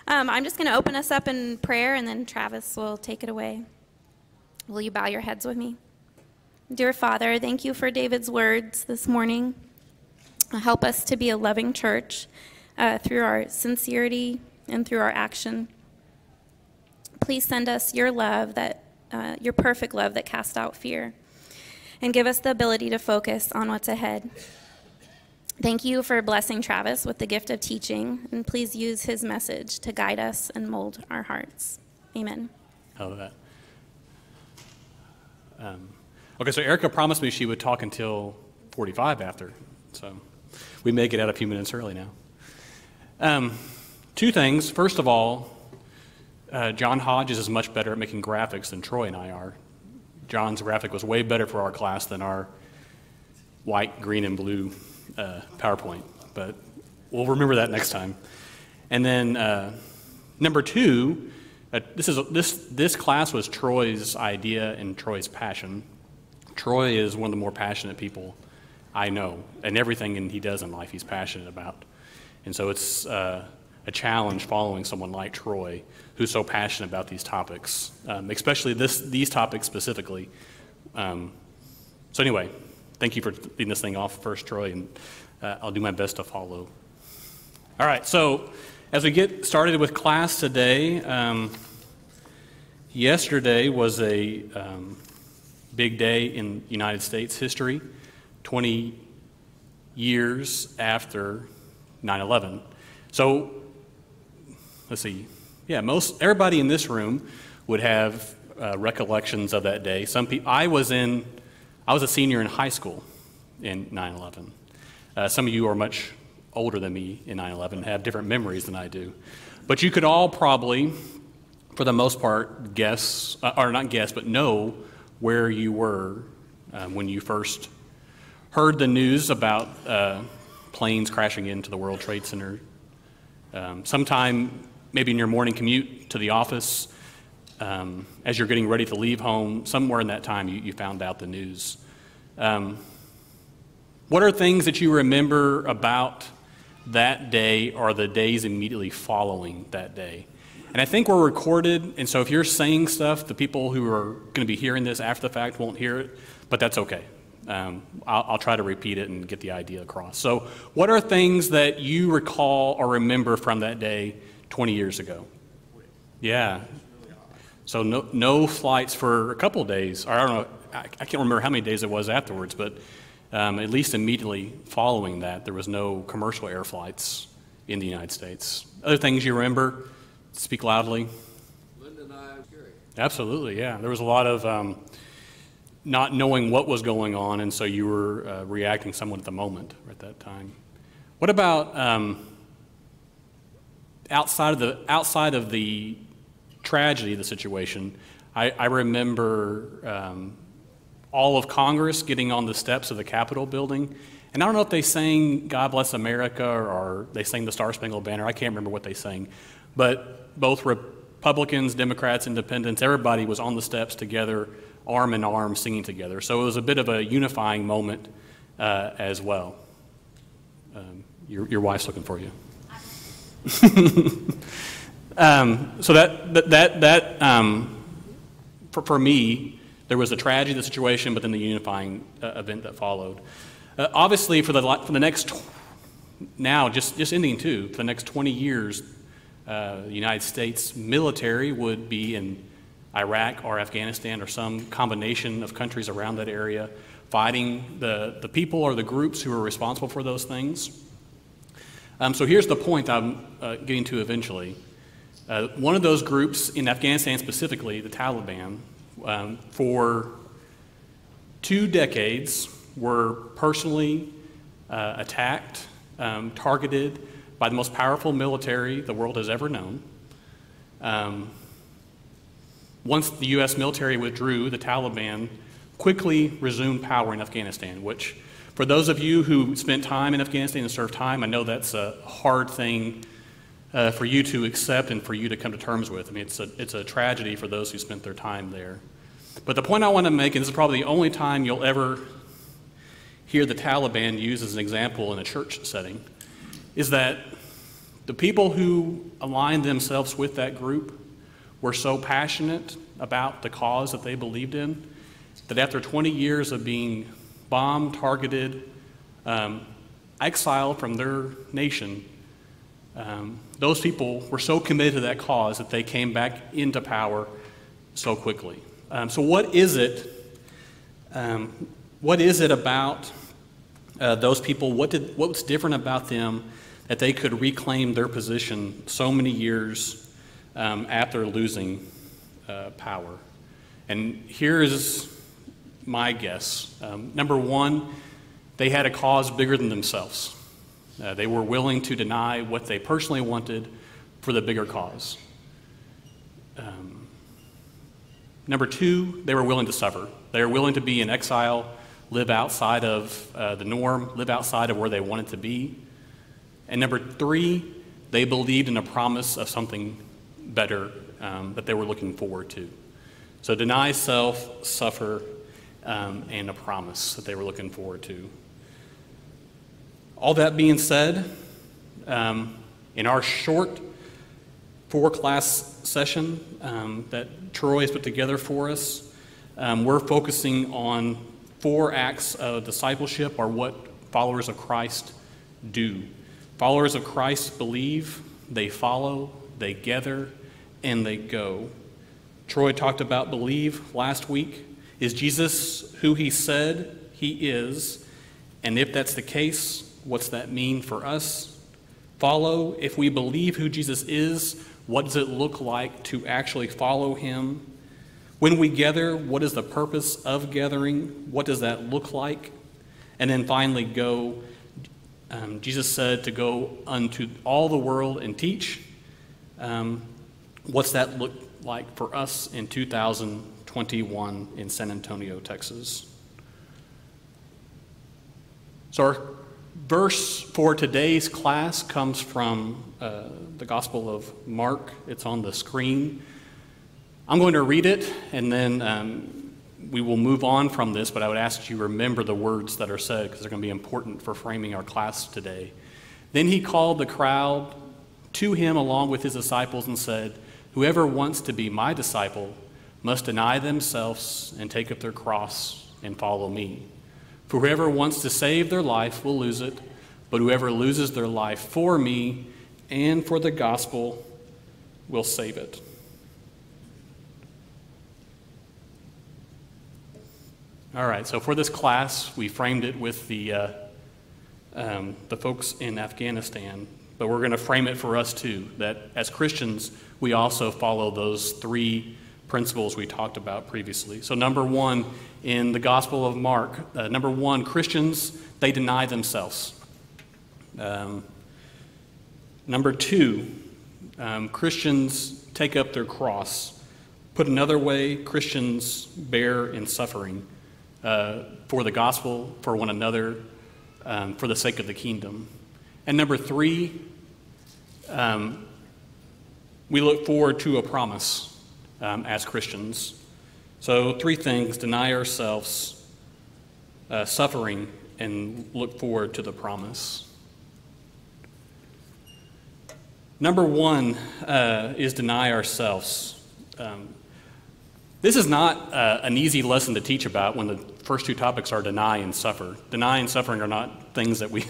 I'm just going to open us up in prayer, and then Travis will take it away. Will you bow your heads with me? Dear Father, thank you for David's words this morning. Help us to be a loving church through our sincerity and through our action. Please send us your love, your perfect love that casts out fear, and give us the ability to focus on what's ahead. Thank you for blessing Travis with the gift of teaching, and please use his message to guide us and mold our hearts. Amen. I love that. Okay, so Erica promised me she would talk until 45 after, so we may get out a few minutes early now. Two things. First of all, John Hodges is much better at making graphics than Troy and I are. John's graphic was way better for our class than our white, green, and blue PowerPoint, but we'll remember that next time. And then number two, this class was Troy's idea and Troy's passion. Troy is one of the more passionate people I know, and everything he does in life he's passionate about. And so it's a challenge following someone like Troy who's so passionate about these topics, especially these topics specifically. So anyway, thank you for leading this thing off first, Troy, and I'll do my best to follow. All right, so as we get started with class today, yesterday was a big day in United States history, 20 years after 9/11. So let's see. Yeah, everybody in this room would have recollections of that day. I was a senior in high school in 9/11. Some of you are much older than me in 9/11, have different memories than I do. But you could all probably, for the most part, guess, or not guess, but know where you were when you first heard the news about planes crashing into the World Trade Center. Sometime maybe in your morning commute to the office, as you're getting ready to leave home, somewhere in that time you found out the news. What are things that you remember about that day or the days immediately following that day? And I think we're recorded, and so if you're saying stuff, the people who are going to be hearing this after the fact won't hear it, but that's okay. I'll try to repeat it and get the idea across. So what are things that you recall or remember from that day 20 years ago? Yeah. So no flights for a couple of days. Or I don't know, I can't remember how many days it was afterwards, but at least immediately following that, there was no commercial air flights in the United States. Other things you remember? Speak loudly. Linda and I were scary. Absolutely, yeah. There was a lot of not knowing what was going on, and so you were reacting somewhat at the moment at that time. What about outside of the tragedy of the situation? I remember all of Congress getting on the steps of the Capitol building, and I don't know if they sang "God Bless America" or they sang the Star Spangled Banner. I can't remember what they sang, but both Republicans, Democrats, Independents, everybody was on the steps together, arm in arm, singing together. So it was a bit of a unifying moment as well. Your wife's looking for you. So for me, there was a tragedy of the situation, but then the unifying event that followed. Obviously, for the next now just ending too, for the next 20 years. The United States military would be in Iraq or Afghanistan or some combination of countries around that area, fighting the people or the groups who are responsible for those things. So here's the point I'm getting to eventually. One of those groups in Afghanistan specifically, the Taliban, for 2 decades were personally attacked, targeted by the most powerful military the world has ever known. Once the U.S. military withdrew, the Taliban quickly resumed power in Afghanistan, which for those of you who spent time in Afghanistan and served time, I know that's a hard thing for you to accept and for you to come to terms with. I mean, it's a tragedy for those who spent their time there. But the point I want to make, and this is probably the only time you'll ever hear the Taliban used as an example in a church setting, is that The people who aligned themselves with that group were so passionate about the cause that they believed in that after 20 years of being bombed, targeted, exiled from their nation, those people were so committed to that cause that they came back into power so quickly. So what is it? What is it about those people? What's different about them that they could reclaim their position so many years after losing power? And here is my guess. Number one, they had a cause bigger than themselves. They were willing to deny what they personally wanted for the bigger cause. Number two, they were willing to suffer. They were willing to be in exile, live outside of the norm, live outside of where they wanted to be. And number three, they believed in a promise of something better that they were looking forward to. So deny self, suffer, and a promise that they were looking forward to. All that being said, in our short 4-class session that Troy has put together for us, we're focusing on 4 acts of discipleship, or what followers of Christ do. Followers of Christ believe, they follow, they gather, and they go. Troy talked about believe last week. Is Jesus who he said he is? And if that's the case, what's that mean for us? Follow, if we believe who Jesus is, what does it look like to actually follow him? When we gather, what is the purpose of gathering? What does that look like? And then finally, go. Jesus said to go unto all the world and teach. What's that look like for us in 2021 in San Antonio, Texas? So our verse for today's class comes from the Gospel of Mark. It's on the screen. I'm going to read it, and then we will move on from this, but I would ask you remember the words that are said, because they're going to be important for framing our class today. Then he called the crowd to him along with his disciples and said, "Whoever wants to be my disciple must deny themselves and take up their cross and follow me. For whoever wants to save their life will lose it, but whoever loses their life for me and for the gospel will save it." All right, so for this class, we framed it with the folks in Afghanistan, but we're going to frame it for us too, that as Christians, we also follow those 3 principles we talked about previously. So number 1, in the Gospel of Mark, number 1, Christians, they deny themselves. Number 2, Christians take up their cross. Put another way, Christians bear in suffering for the gospel, for one another, for the sake of the kingdom. And number 3, we look forward to a promise as Christians. So 3 things: deny ourselves, suffering, and look forward to the promise. Number 1 is deny ourselves. This is not an easy lesson to teach about when the first 2 topics are deny and suffer. Deny and suffering are not things that we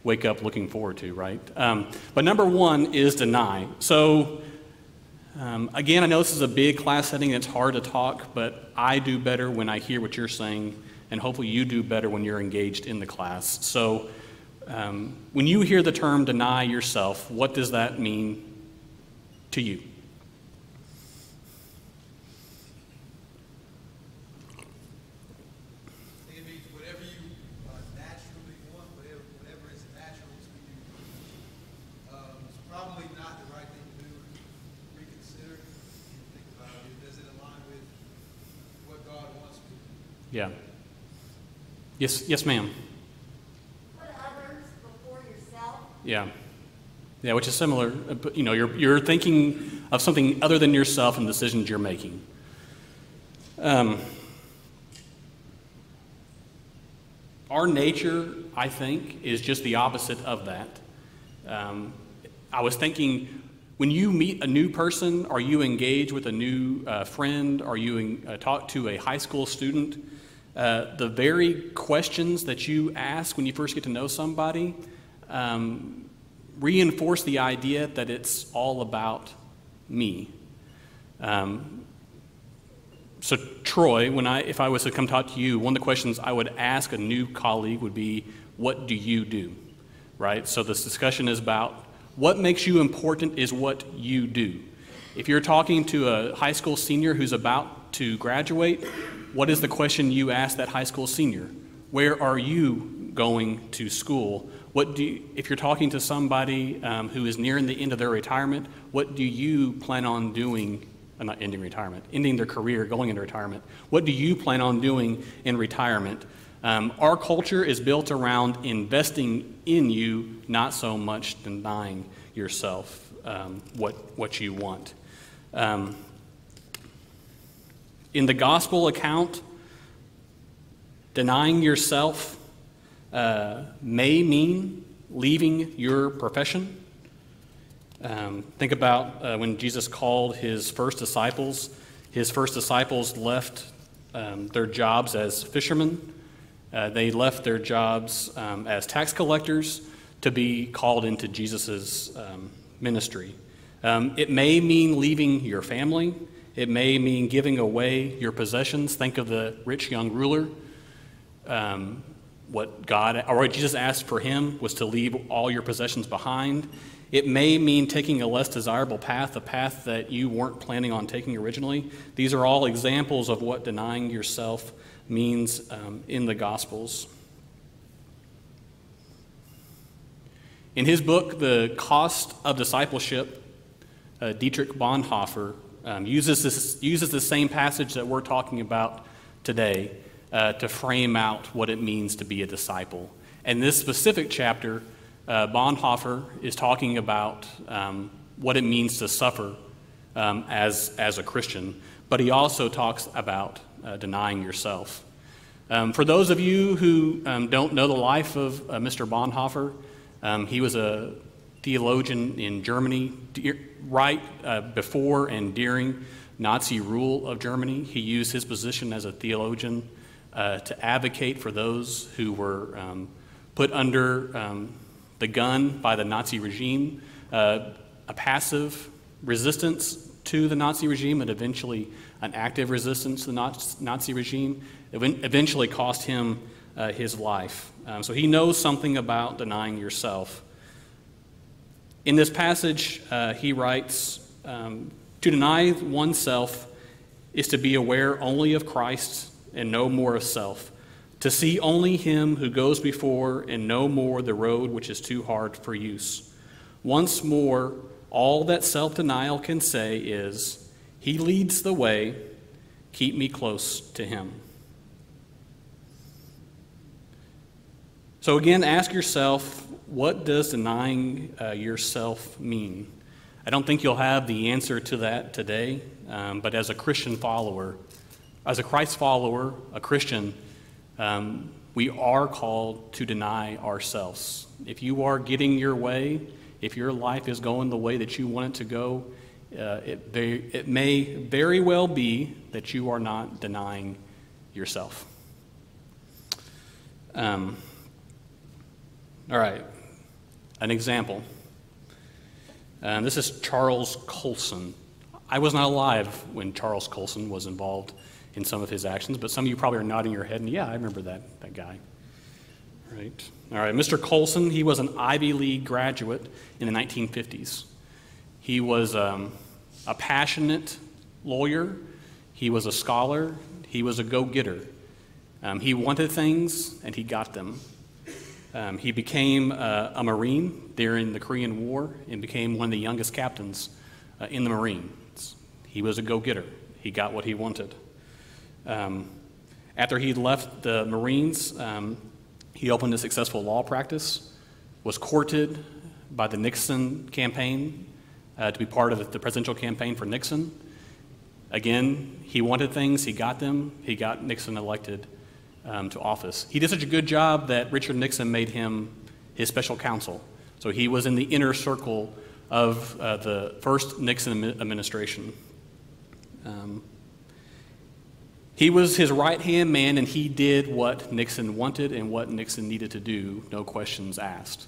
wake up looking forward to, right? But number 1 is deny. So again, I know this is a big class setting, it's hard to talk, but I do better when I hear what you're saying, and hopefully you do better when you're engaged in the class. So when you hear the term deny yourself, what does that mean to you? Yeah. Yes, ma'am. Put others before yourself. Yeah. Yeah, which is similar. You know, you're thinking of something other than yourself and decisions you're making. Our nature, I think, is just the opposite of that. I was thinking, when you meet a new person, or you engage with a new friend, or you talk to a high school student, the very questions that you ask when you first get to know somebody reinforce the idea that it's all about me. So Troy, if I was to come talk to you, one of the questions I would ask a new colleague would be, what do you do? Right? So this discussion is about what makes you important is what you do. If you're talking to a high school senior who's about to graduate, what is the question you ask that high school senior? Where are you going to school? If you're talking to somebody who is nearing the end of their retirement, what do you plan on doing? Not ending retirement, ending their career, going into retirement. What do you plan on doing in retirement? Our culture is built around investing in you, not so much denying yourself what you want. In the gospel account, denying yourself may mean leaving your profession. Think about when Jesus called his first disciples. His first disciples left their jobs as fishermen. They left their jobs as tax collectors to be called into Jesus' ministry. It may mean leaving your family. It may mean giving away your possessions. Think of the rich young ruler. What Jesus asked for him was to leave all your possessions behind. It may mean taking a less desirable path, a path that you weren't planning on taking originally. These are all examples of what denying yourself means in the Gospels. In his book, The Cost of Discipleship, Dietrich Bonhoeffer uses the same passage that we're talking about today to frame out what it means to be a disciple. And this specific chapter, Bonhoeffer is talking about what it means to suffer as a Christian, but he also talks about denying yourself. For those of you who don't know the life of Mr. Bonhoeffer, he was a theologian in Germany right before and during Nazi rule of Germany. He used his position as a theologian to advocate for those who were put under the gun by the Nazi regime, a passive resistance to the Nazi regime and eventually an active resistance to the Nazi regime. It eventually cost him his life. So he knows something about denying yourself. In this passage, he writes, to deny oneself is to be aware only of Christ and no more of self, to see only him who goes before and no more the road which is too hard for use. Once more, all that self-denial can say is, he leads the way, keep me close to him. So again, ask yourself, what does denying yourself mean? I don't think you'll have the answer to that today, but as a Christian follower, as a Christ follower, a Christian, we are called to deny ourselves. If you are getting your way, if your life is going the way that you want it to go, it may very well be that you are not denying yourself. All right, an example. This is Charles Colson. I was not alive when Charles Colson was involved in some of his actions, but some of you probably are nodding your head, and yeah, I remember that guy. Right. All right, Mr. Colson, he was an Ivy League graduate in the 1950s. He was a passionate lawyer. He was a scholar. He was a go-getter. He wanted things, and he got them. He became a Marine during the Korean War and became one of the youngest captains in the Marines. He was a go-getter. He got what he wanted. After he left the Marines, he opened a successful law practice, was courted by the Nixon campaign to be part of the presidential campaign for Nixon. Again, he wanted things, he got them, he got Nixon elected to office. He did such a good job that Richard Nixon made him his special counsel. So he was in the inner circle of the first Nixon administration. He was his right-hand man, and he did what Nixon wanted and what Nixon needed to do, no questions asked.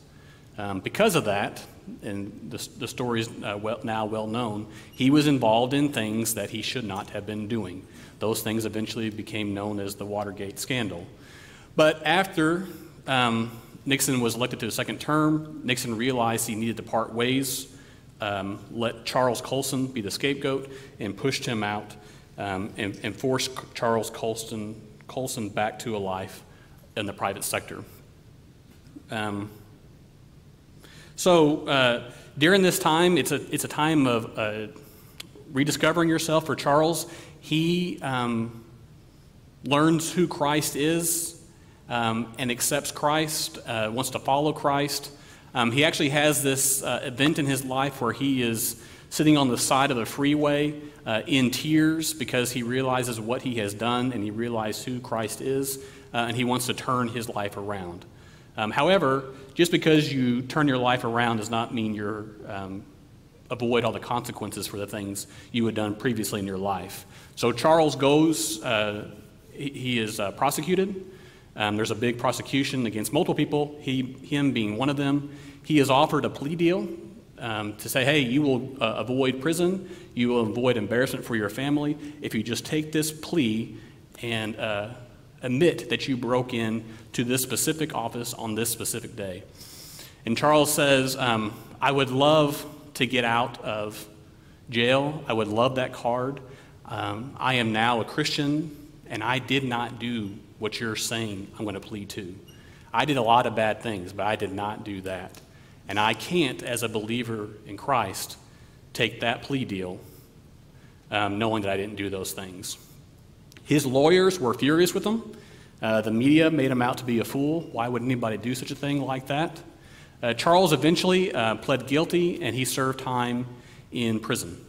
Because of that, and the story is now well known, he was involved in things that he should not have been doing. Those things eventually became known as the Watergate scandal. But after Nixon was elected to a second term, Nixon realized he needed to part ways, let Charles Colson be the scapegoat, and pushed him out and forced Charles Colson back to a life in the private sector. So during this time, it's a time of rediscovering yourself for Charles. He learns who Christ is and accepts Christ, wants to follow Christ. He actually has this event in his life where he is sitting on the side of the freeway in tears because he realizes what he has done and he realizes who Christ is, and he wants to turn his life around. However, just because you turn your life around does not mean you're avoid all the consequences for the things you had done previously in your life. So Charles goes, he is prosecuted. There's a big prosecution against multiple people, him being one of them. He is offered a plea deal to say, hey, you will avoid prison, you will avoid embarrassment for your family if you just take this plea and admit that you broke in to this specific office on this specific day. And Charles says, I would love to get out of jail. I would love that card. I am now a Christian, and I did not do what you're saying I'm going to plead to. I did a lot of bad things, but I did not do that. And I can't, as a believer in Christ, take that plea deal knowing that I didn't do those things. His lawyers were furious with him. The media made him out to be a fool. Why would anybody do such a thing like that? Charles eventually pled guilty, and he served time in prison.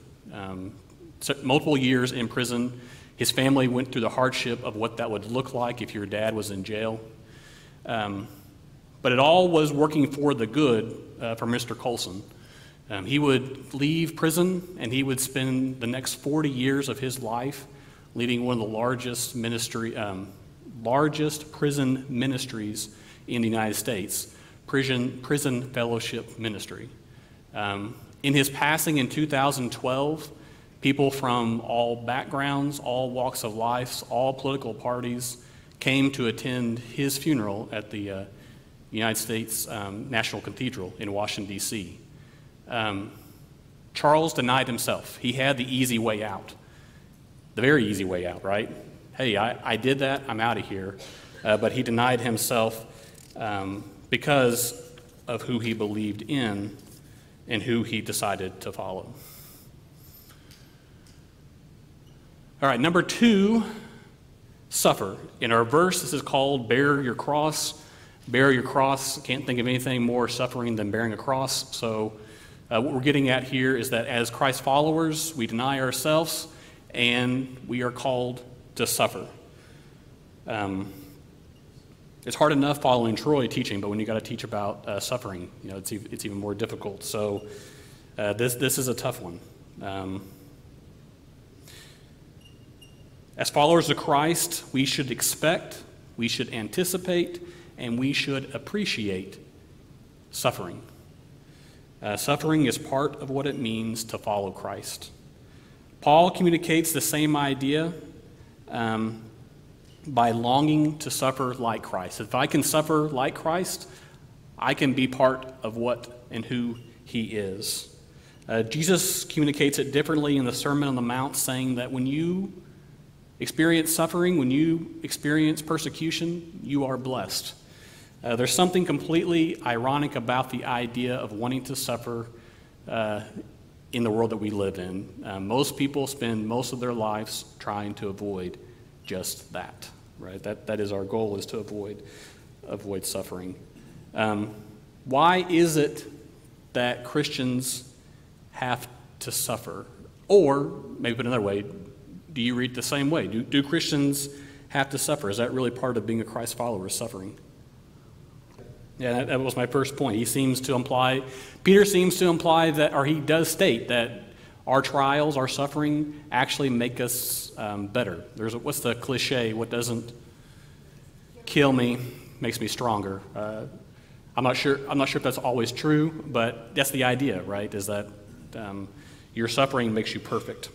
Multiple years in prison. His family went through the hardship of what that would look like if your dad was in jail. But it all was working for the good for Mr. Colson. He would leave prison, and he would spend the next 40 years of his life leading one of the largest prison ministries in the United States, Prison Fellowship Ministry. In his passing in 2012, people from all backgrounds, all walks of life, all political parties came to attend his funeral at the United States National Cathedral in Washington, D.C. Charles denied himself. He had the easy way out, the very easy way out, right? Hey, I did that, I'm out of here. But he denied himself because of who he believed in and who he decided to follow. All right, number 2, suffer. In our verse, this is called bear your cross. Bear your cross. Can't think of anything more suffering than bearing a cross. So what we're getting at here is that as Christ followers, we deny ourselves and we are called to suffer. It's hard enough following Troy teaching, but when you got to teach about suffering, it's even more difficult. So this is a tough one. As followers of Christ, we should expect, we should anticipate, and we should appreciate suffering. Suffering is part of what it means to follow Christ. Paul communicates the same idea by longing to suffer like Christ. If I can suffer like Christ, I can be part of what and who he is. Jesus communicates it differently in the Sermon on the Mount, saying that when you experience suffering, when you experience persecution, you are blessed. There's something completely ironic about the idea of wanting to suffer in the world that we live in. Most people spend most of their lives trying to avoid just that, right? That is our goal, is to avoid suffering. Why is it that Christians have to suffer? Or, maybe put another way, do you read it the same way? Do Christians have to suffer? Is that really part of being a Christ follower, suffering? Yeah, that was my first point. Peter seems to imply that, or he does state that our trials, our suffering, actually make us better. What's the cliche? What doesn't kill me makes me stronger. I'm not sure if that's always true, but that's the idea, right? Is that your suffering makes you perfect.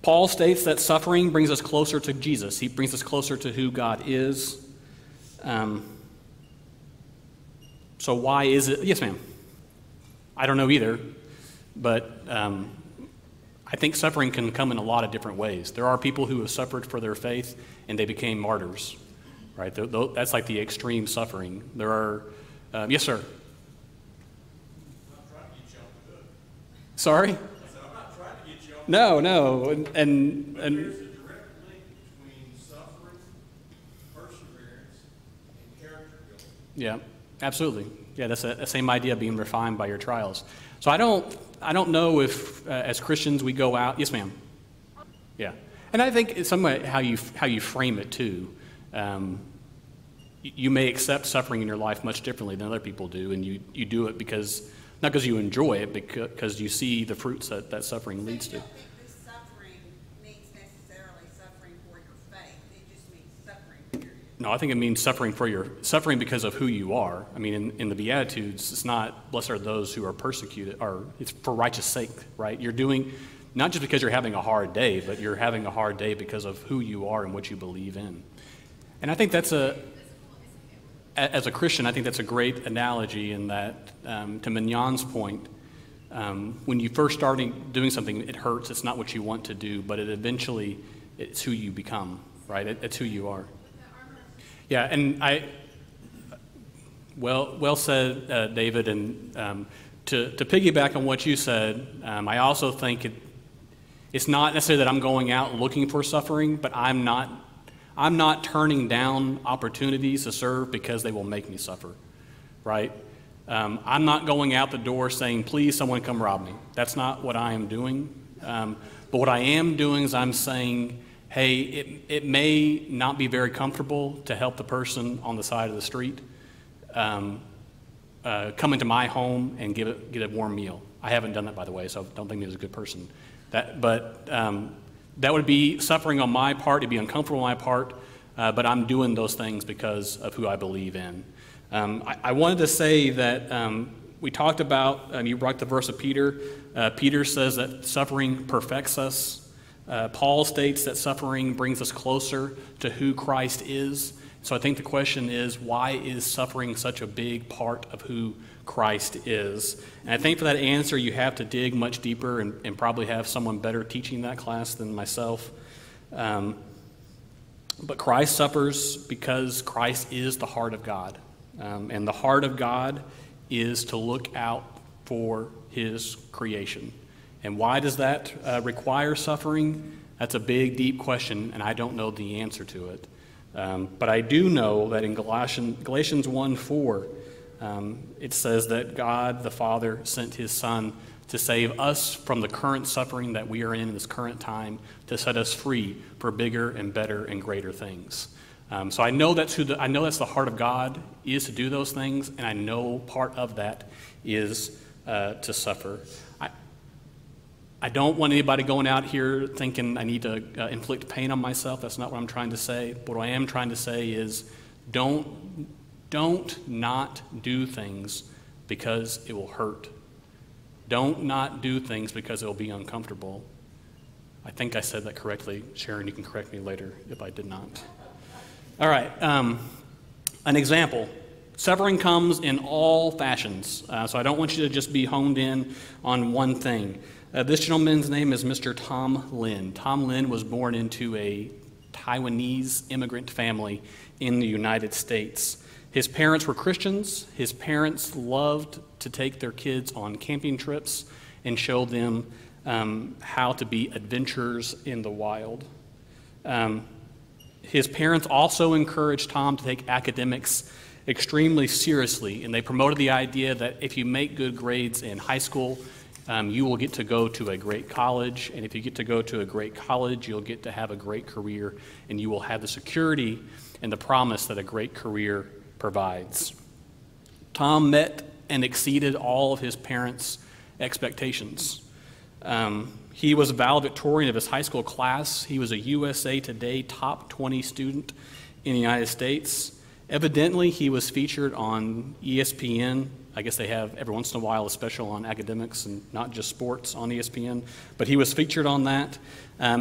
Paul states that suffering brings us closer to Jesus. He brings us closer to who God is. So why is it? Yes, ma'am. I don't know either, but I think suffering can come in a lot of different ways. There are people who have suffered for their faith and they became martyrs, right? That's like the extreme suffering. There are, yes, sir. Sorry? I'm not trying to get you off. No, But there's a direct link between suffering, perseverance, and character building. Yeah, absolutely. Yeah, that's the same idea, being refined by your trials. So I don't know if as Christians we go out. Yes, ma'am. Yeah, and I think it's some way how you frame it too. You may accept suffering in your life much differently than other people do, and you do it not because you enjoy it, because you see the fruits that suffering leads to. I don't think this suffering means necessarily suffering for your faith. It just means suffering, period. No, I think it means suffering because of who you are. I mean, in the Beatitudes, it's not blessed are those who are persecuted, or it's for righteous sake, right? You're doing, not just because you're having a hard day, but you're having a hard day because of who you are and what you believe in. And I think as a Christian, I think that's a great analogy in that, to Mignon's point, when you first start doing something, it hurts. It's not what you want to do, but it's who you become, right? It's who you are. Yeah, and well said, David. And to piggyback on what you said, I also think it's not necessarily that I'm going out looking for suffering, but I'm not turning down opportunities to serve because they will make me suffer, right? I'm not going out the door saying, please, someone come rob me. That's not what I am doing. But what I am doing is I'm saying, hey, it may not be very comfortable to help the person on the side of the street come into my home and get a warm meal. I haven't done that, by the way, so don't think me as a good person. That would be suffering on my part. It'd be uncomfortable on my part, but I'm doing those things because of who I believe in. I wanted to say that we talked about, you brought the verse of Peter. Peter says that suffering perfects us. Paul states that suffering brings us closer to who Christ is. So I think the question is, why is suffering such a big part of who Christ is? And I think for that answer, you have to dig much deeper and probably have someone better teaching that class than myself. But Christ suffers because Christ is the heart of God. And the heart of God is to look out for his creation. And why does that require suffering? That's a big, deep question, and I don't know the answer to it. But I do know that in Galatians 1:4, it says that God the Father sent his Son to save us from the current suffering that we are in this current time, to set us free for bigger and better and greater things. So I know that's the heart of God, is to do those things, and I know part of that is to suffer. I don't want anybody going out here thinking I need to inflict pain on myself. That's not what I'm trying to say. What I am trying to say is don't not do things because it will hurt. Don't not do things because it will be uncomfortable. I think I said that correctly. Sharon, you can correct me later if I did not. All right, an example. Suffering comes in all fashions, so I don't want you to just be honed in on one thing. This gentleman's name is Mr. Tom Lin. Tom Lin was born into a Taiwanese immigrant family in the United States. His parents were Christians. His parents loved to take their kids on camping trips and show them how to be adventurers in the wild. His parents also encouraged Tom to take academics extremely seriously, and they promoted the idea that if you make good grades in high school, you will get to go to a great college, and if you get to go to a great college, you'll get to have a great career, and you will have the security and the promise that a great career provides. Tom met and exceeded all of his parents' expectations. He was a valedictorian of his high school class. He was a USA Today top 20 student in the United States. Evidently, he was featured on ESPN. I guess they have every once in a while a special on academics and not just sports on ESPN, but he was featured on that.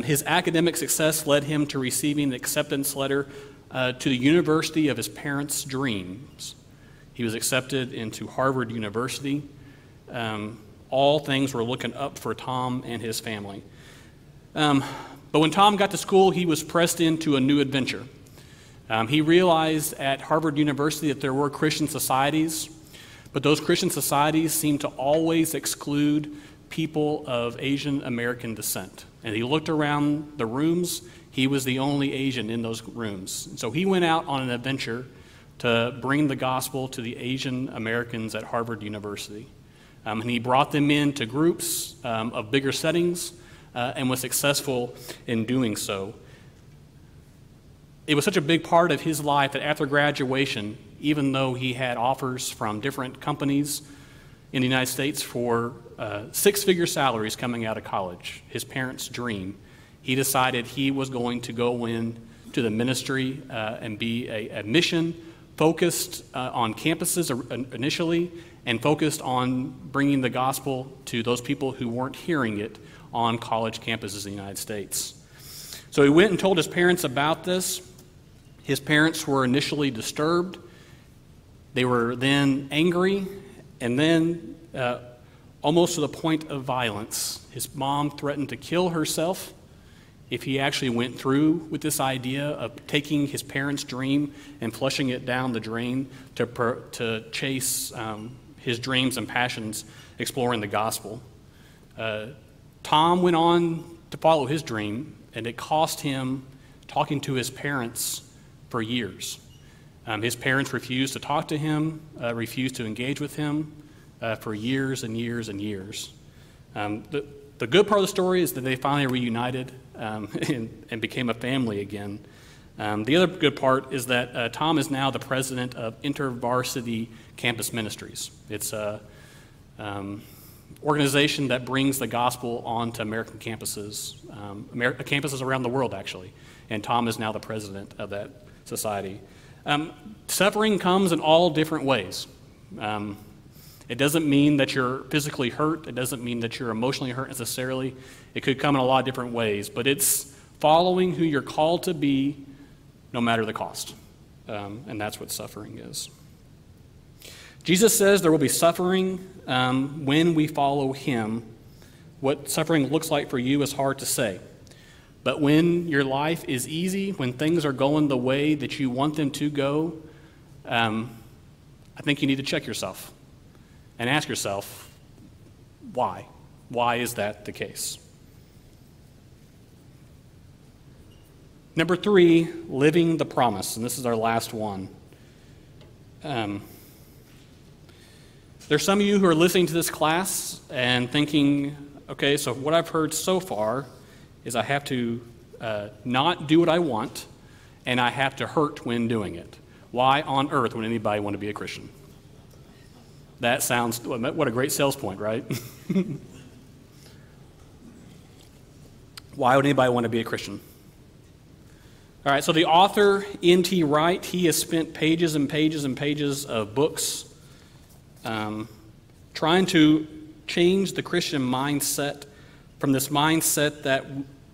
His academic success led him to receiving the acceptance letter to the university of his parents' dreams. He was accepted into Harvard University. All things were looking up for Tom and his family. But when Tom got to school, he was pressed into a new adventure. He realized at Harvard University that there were Christian societies, but those Christian societies seemed to always exclude people of Asian American descent. And he looked around the rooms, he was the only Asian in those rooms. And so he went out on an adventure to bring the gospel to the Asian Americans at Harvard University. And he brought them into groups of bigger settings and was successful in doing so. It was such a big part of his life that after graduation, even though he had offers from different companies in the United States for six-figure salaries coming out of college, his parents' dream, he decided he was going to go in to the ministry and be a mission focused on campuses initially and focused on bringing the gospel to those people who weren't hearing it on college campuses in the United States. So he went and told his parents about this. His parents were initially disturbed. They were then angry, and then almost to the point of violence. His mom threatened to kill herself if he actually went through with this idea of taking his parents' dream and flushing it down the drain to chase his dreams and passions exploring the gospel. Tom went on to follow his dream, and it cost him talking to his parents for years. His parents refused to talk to him, refused to engage with him for years and years and years. The good part of the story is that they finally reunited and became a family again. The other good part is that Tom is now the president of InterVarsity Campus Ministries. It's a organization that brings the gospel onto American campuses, campuses around the world, actually. And Tom is now the president of that society. Suffering comes in all different ways. It doesn't mean that you're physically hurt. It doesn't mean that you're emotionally hurt necessarily. It could come in a lot of different ways, but it's following who you're called to be no matter the cost. And that's what suffering is. Jesus says there will be suffering when we follow him. What suffering looks like for you is hard to say. But when your life is easy, when things are going the way that you want them to go, I think you need to check yourself and ask yourself, why? Why is that the case? Number 3, living the promise, and this is our last one. There's some of you who are listening to this class and thinking, okay, so what I've heard so far is I have to not do what I want, and I have to hurt when doing it. Why on earth would anybody want to be a Christian? That sounds, what a great sales point, right? Why would anybody want to be a Christian? All right, so the author, N.T. Wright, he has spent pages and pages and pages of books trying to change the Christian mindset from this mindset that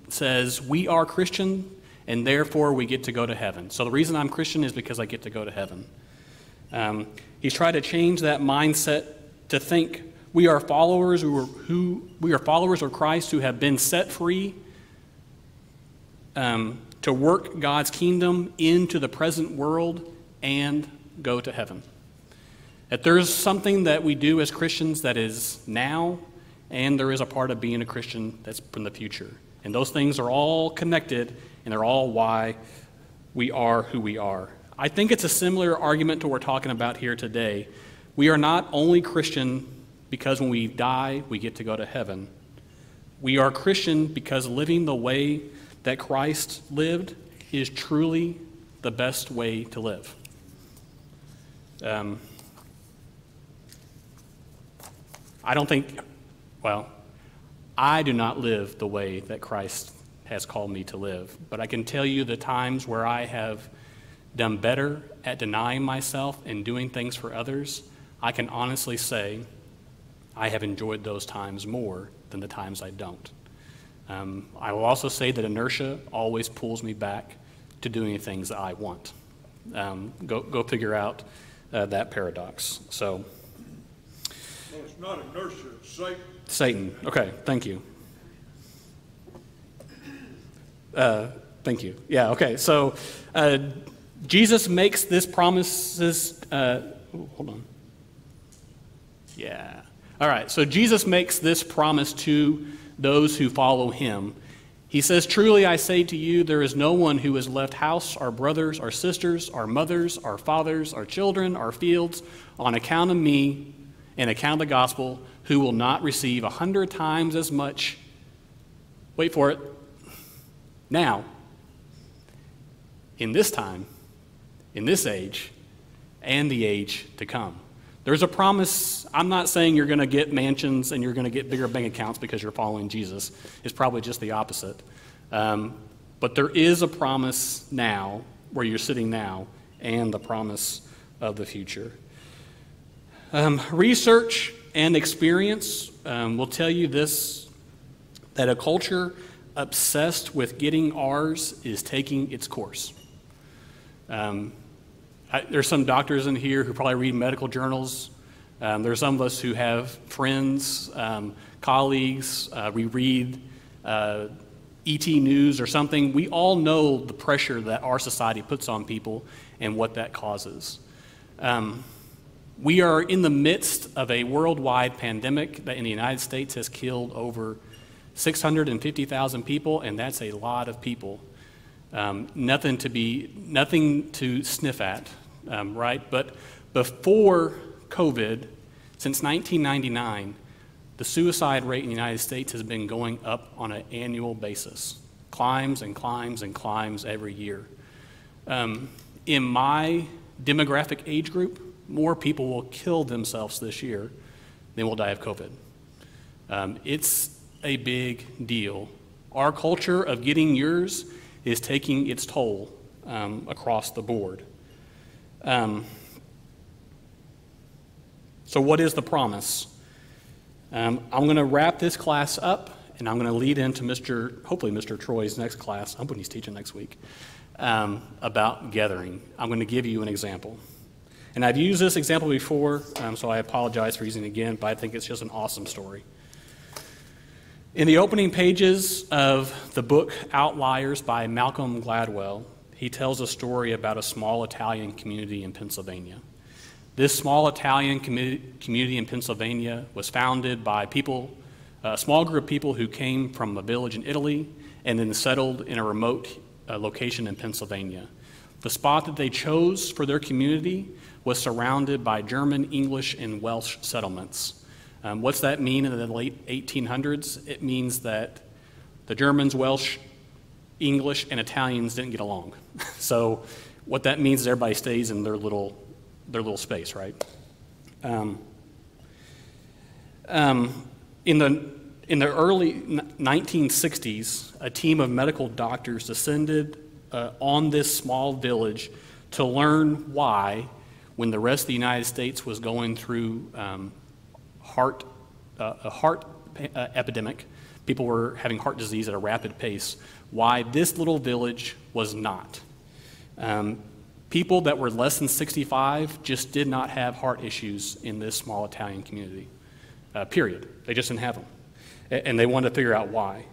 says we are Christian and therefore we get to go to heaven. So the reason I'm Christian is because I get to go to heaven. He's tried to change that mindset to think we are followers we are followers of Christ who have been set free to work God's kingdom into the present world and go to heaven. That there's something that we do as Christians that is now, and there is a part of being a Christian that's from the future. And those things are all connected, and they're all why we are who we are. I think it's a similar argument to what we're talking about here today. We are not only Christian because when we die, we get to go to heaven. We are Christian because living the way that Christ lived is truly the best way to live. I don't think, well, I do not live the way that Christ has called me to live, but I can tell you the times where I have done better at denying myself and doing things for others. I can honestly say I have enjoyed those times more than the times I don't. I will also say that inertia always pulls me back to doing things that I want. Go figure out that paradox. So, Well, it's not inertia, it's Satan. Satan. Okay, thank you. Thank you. Yeah, okay. So Jesus makes this promises. Hold on. Yeah. All right. So Jesus makes this promise to those who follow him. He says, "Truly I say to you, there is no one who has left house, or brothers, or sisters, or mothers, or fathers, or children, or fields, on account of me and account of the gospel, who will not receive 100 times as much." Wait for it. Now, in this time, in this age, and the age to come. There's a promise. I'm not saying you're going to get mansions and you're going to get bigger bank accounts because you're following Jesus. It's probably just the opposite. But there is a promise now, where you're sitting now, and the promise of the future. Research and experience will tell you this, that a culture obsessed with getting ours is taking its course. There's some doctors in here who probably read medical journals. There's some of us who have friends, colleagues, we read ET News or something. We all know the pressure that our society puts on people and what that causes. We are in the midst of a worldwide pandemic that in the United States has killed over 650,000 people, and that's a lot of people. Nothing to sniff at, right? But before COVID, since 1999, the suicide rate in the United States has been going up on an annual basis. Climbs and climbs and climbs every year. In my demographic age group, more people will kill themselves this year than will die of COVID. It's a big deal. Our culture of getting yours is taking its toll across the board. So what is the promise? I'm going to wrap this class up, and I'm going to lead into hopefully Mr. Troy's next class. I'm hoping he's teaching next week, about gathering. I'm going to give you an example. And I've used this example before, so I apologize for using it again, but I think it's just an awesome story. In the opening pages of the book Outliers by Malcolm Gladwell, he tells a story about a small Italian community in Pennsylvania. This small Italian community in Pennsylvania was founded by a small group of people who came from a village in Italy and then settled in a remote location in Pennsylvania. The spot that they chose for their community was surrounded by German, English, and Welsh settlements. What's that mean in the late 1800s? It means that the Germans, Welsh, English, and Italians didn't get along. So what that means is everybody stays in their little space, right? In the early 1960s, a team of medical doctors descended on this small village to learn why, when the rest of the United States was going through a heart epidemic, people were having heart disease at a rapid pace, why this little village was not. People that were less than 65 just did not have heart issues in this small Italian community, period. They just didn't have them. And they wanted to figure out why.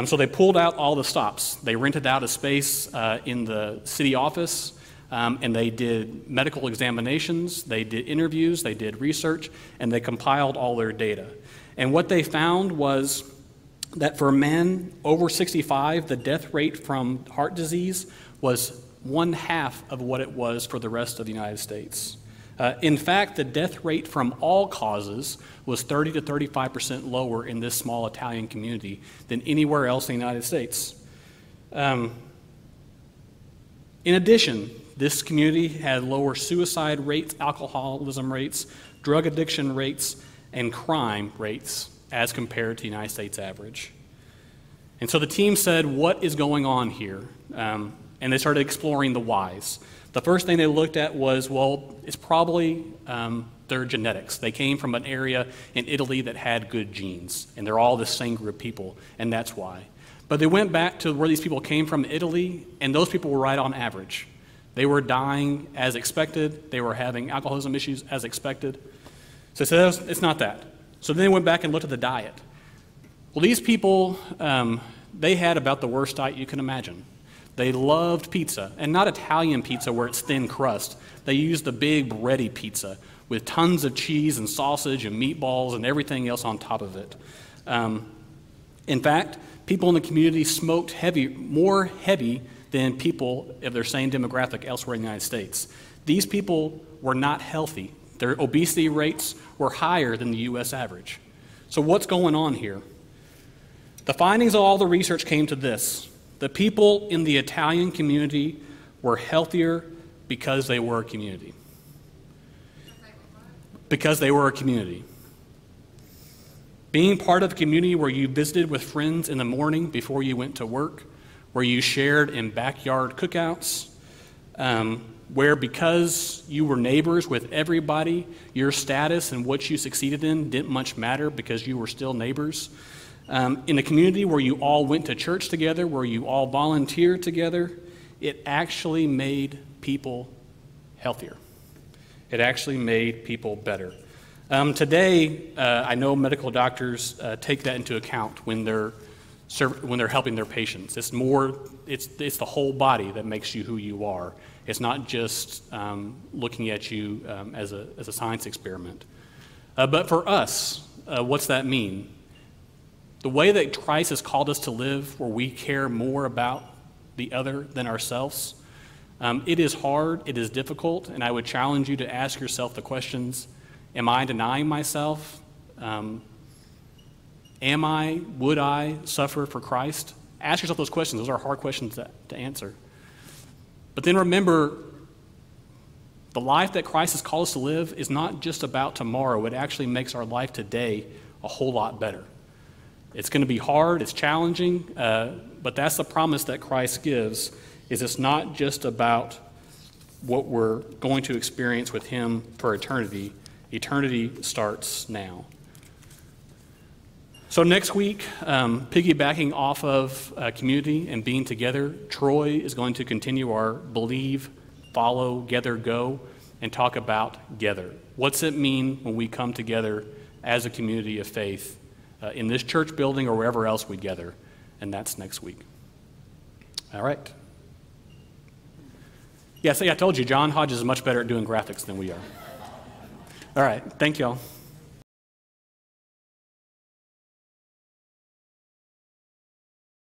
So they pulled out all the stops. They rented out a space in the city office, and they did medical examinations, they did interviews, they did research, and they compiled all their data. And what they found was that for men over 65, the death rate from heart disease was 1/2 of what it was for the rest of the United States. In fact, the death rate from all causes was 30 to 35% lower in this small Italian community than anywhere else in the United States. In addition This community had lower suicide rates, alcoholism rates, drug addiction rates, and crime rates as compared to the United States average. And so the team said, what is going on here? And they started exploring the whys. The first thing they looked at was, well, it's probably their genetics. They came from an area in Italy that had good genes, and they're all the same group of people, and that's why. But they went back to where these people came from, Italy, and those people were right on average. They were dying as expected. They were having alcoholism issues as expected. So they said, it's not that. So then they went back and looked at the diet. Well, these people, they had about the worst diet you can imagine. They loved pizza, and not Italian pizza where it's thin crust. They used the big bready pizza with tons of cheese and sausage and meatballs and everything else on top of it. In fact, people in the community smoked more heavy than people of their same demographic elsewhere in the United States. These people were not healthy. Their obesity rates were higher than the U.S. average. So what's going on here? The findings of all the research came to this. The people in the Italian community were healthier because they were a community. Because they were a community. Being part of a community where you visited with friends in the morning before you went to work, where you shared in backyard cookouts, where because you were neighbors with everybody, your status and what you succeeded in didn't much matter because you were still neighbors. In a community where you all went to church together, where you all volunteered together, it actually made people healthier. It actually made people better. Today, I know medical doctors take that into account when they're helping their patients. It's the whole body that makes you who you are. It's not just looking at you as a science experiment. But for us, what's that mean? The way that Christ has called us to live, where we care more about the other than ourselves, it is hard, it is difficult, and I would challenge you to ask yourself the questions, am I denying myself? Would I suffer for Christ? Ask yourself those questions. Those are hard questions to answer. But then remember, the life that Christ has called us to live is not just about tomorrow. It actually makes our life today a whole lot better. It's going to be hard, it's challenging, but that's the promise that Christ gives, is it's not just about what we're going to experience with Him for eternity. Eternity starts now. So next week, piggybacking off of community and being together, Troy is going to continue our Believe, Follow, Gather, Go, and talk about Gather. What's it mean when we come together as a community of faith in this church building or wherever else we gather? And that's next week. All right. Yeah, see, I told you, John Hodges is much better at doing graphics than we are. All right, thank y'all.